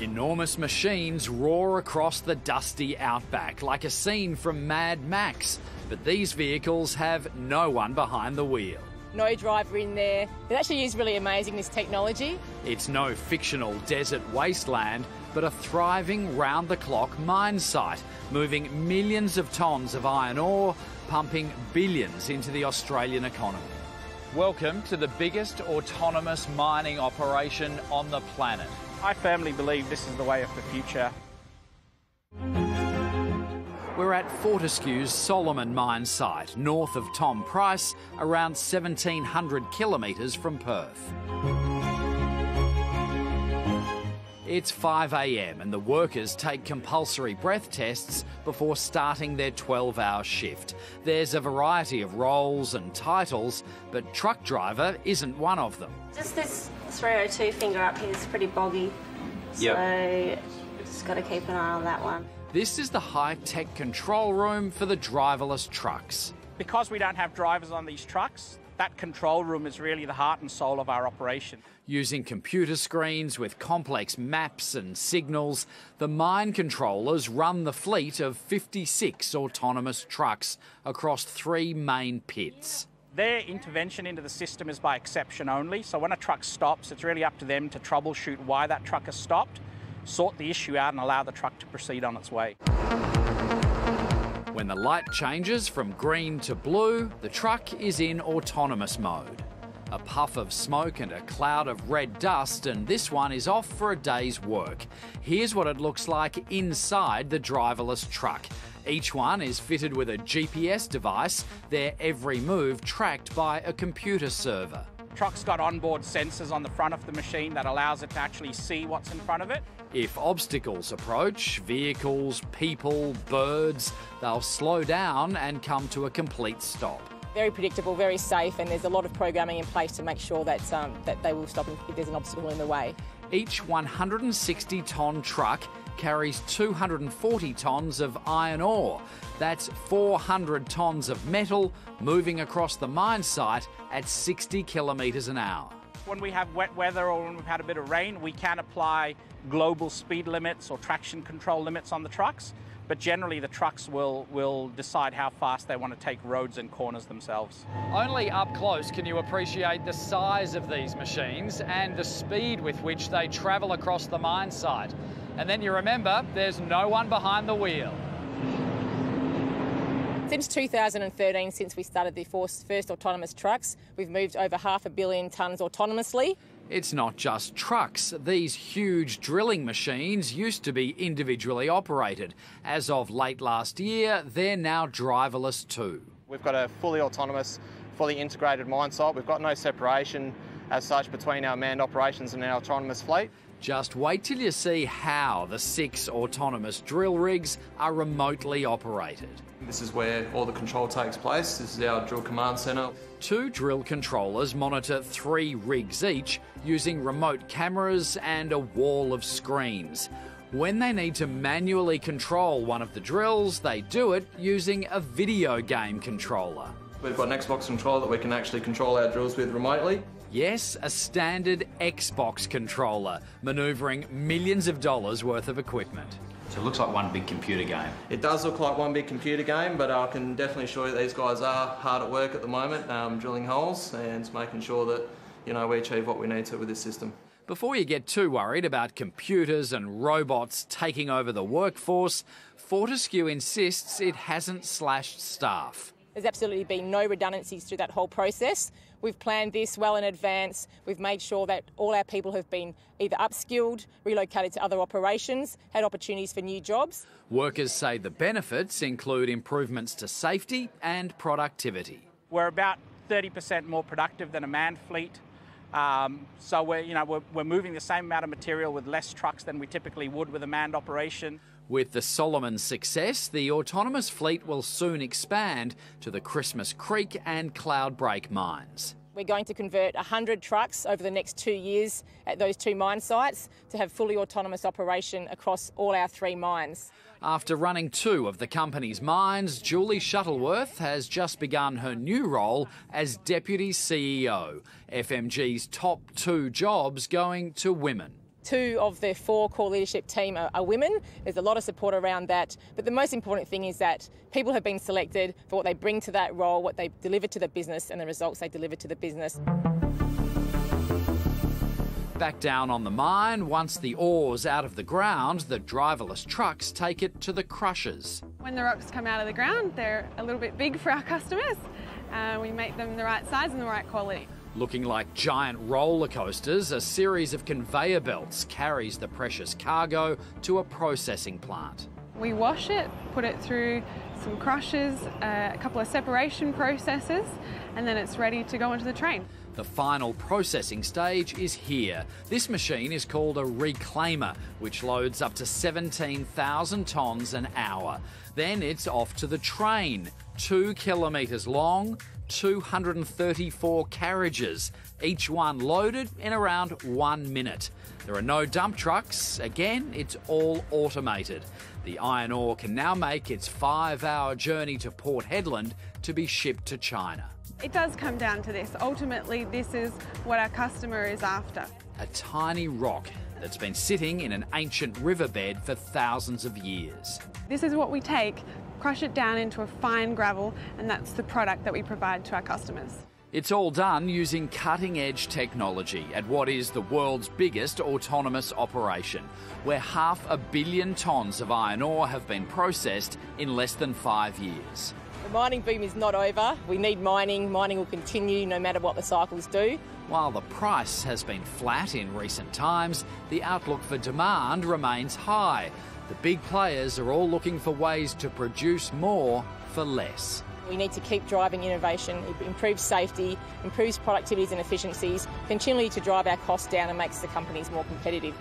Enormous machines roar across the dusty outback like a scene from Mad Max, but these vehicles have no one behind the wheel. No driver in there. It actually is really amazing, this technology. It's no fictional desert wasteland, but a thriving round-the-clock mine site, moving millions of tonnes of iron ore, pumping billions into the Australian economy. Welcome to the biggest autonomous mining operation on the planet. I firmly believe this is the way of the future. We're at Fortescue's Solomon mine site, north of Tom Price, around 1,700 kilometres from Perth. It's 5 a.m. and the workers take compulsory breath tests before starting their 12-hour shift. There's a variety of roles and titles, but truck driver isn't one of them. Just this 302 finger up here is pretty boggy, so just got to keep an eye on that one. This is the high-tech control room for the driverless trucks. Because we don't have drivers on these trucks, that control room is really the heart and soul of our operation. Using computer screens with complex maps and signals, the mine controllers run the fleet of 56 autonomous trucks across 3 main pits. Their intervention into the system is by exception only, so when a truck stops, it's really up to them to troubleshoot why that truck has stopped, sort the issue out and allow the truck to proceed on its way. When the light changes from green to blue, the truck is in autonomous mode. A puff of smoke and a cloud of red dust, and this one is off for a day's work. Here's what it looks like inside the driverless truck. Each one is fitted with a GPS device, their every move tracked by a computer server. Truck's got onboard sensors on the front of the machine that allows it to actually see what's in front of it. If obstacles approach, vehicles, people, birds, they'll slow down and come to a complete stop. Very predictable, very safe, and there's a lot of programming in place to make sure that they will stop if there's an obstacle in the way. Each 160-tonne truck carries 240 tonnes of iron ore. That's 400 tonnes of metal moving across the mine site at 60 kilometres an hour. When we have wet weather or when we've had a bit of rain, we can apply global speed limits or traction control limits on the trucks, but generally the trucks will decide how fast they want to take roads and corners themselves. Only up close can you appreciate the size of these machines and the speed with which they travel across the mine site. And then you remember, there's no one behind the wheel. Since 2013, since we started the first autonomous trucks, we've moved over 500 million tonnes autonomously. It's not just trucks. These huge drilling machines used to be individually operated. As of late last year, they're now driverless too. We've got a fully autonomous, fully integrated mine site. We've got no separation as such between our manned operations and our autonomous fleet. Just wait till you see how the 6 autonomous drill rigs are remotely operated. This is where all the control takes place. This is our drill command centre. 2 drill controllers monitor 3 rigs each using remote cameras and a wall of screens. When they need to manually control one of the drills, they do it using a video game controller. We've got an Xbox controller that we can actually control our drills with remotely. Yes, a standard Xbox controller, manoeuvring millions of dollars worth of equipment. So it looks like one big computer game. It does look like one big computer game, but I can definitely assure you these guys are hard at work at the moment, drilling holes and making sure that we achieve what we need to with this system. Before you get too worried about computers and robots taking over the workforce, Fortescue insists it hasn't slashed staff. There's absolutely been no redundancies through that whole process. We've planned this well in advance. We've made sure that all our people have been either upskilled, relocated to other operations, had opportunities for new jobs. Workers say the benefits include improvements to safety and productivity. We're about 30% more productive than a manned fleet. So we're moving the same amount of material with less trucks than we typically would with a manned operation. With the Solomon success, the autonomous fleet will soon expand to the Christmas Creek and Cloudbreak mines. We're going to convert 100 trucks over the next 2 years at those 2 mine sites to have fully autonomous operation across all our 3 mines. After running 2 of the company's mines, Julie Shuttleworth has just begun her new role as Deputy CEO, FMG's top 2 jobs going to women. 2 of the 4 core leadership team are women. There's a lot of support around that. But the most important thing is that people have been selected for what they bring to that role, what they deliver to the business and the results they deliver to the business. Back down on the mine, once the ore's out of the ground, the driverless trucks take it to the crushers. When the rocks come out of the ground, they're a little bit big for our customers. We make them the right size and the right quality. Looking like giant roller coasters, a series of conveyor belts carries the precious cargo to a processing plant. We wash it, put it through some crushers, a couple of separation processes, and then it's ready to go onto the train. The final processing stage is here. This machine is called a reclaimer, which loads up to 17,000 tonnes an hour. Then it's off to the train, 2 kilometres long, 234 carriages, each one loaded in around 1 minute. There are no dump trucks. Again, it's all automated. The iron ore can now make its 5-hour journey to Port Hedland to be shipped to China. It does come down to this. Ultimately, this is what our customer is after. A tiny rock that's been sitting in an ancient riverbed for thousands of years. This is what we take, crush it down into a fine gravel, and that's the product that we provide to our customers. It's all done using cutting-edge technology at what is the world's biggest autonomous operation, where 500 million tonnes of iron ore have been processed in less than 5 years. The mining boom is not over. We need mining. Mining will continue no matter what the cycles do. While the price has been flat in recent times, the outlook for demand remains high. The big players are all looking for ways to produce more for less. We need to keep driving innovation. It improves safety, improves productivities and efficiencies, continually to drive our costs down and makes the companies more competitive.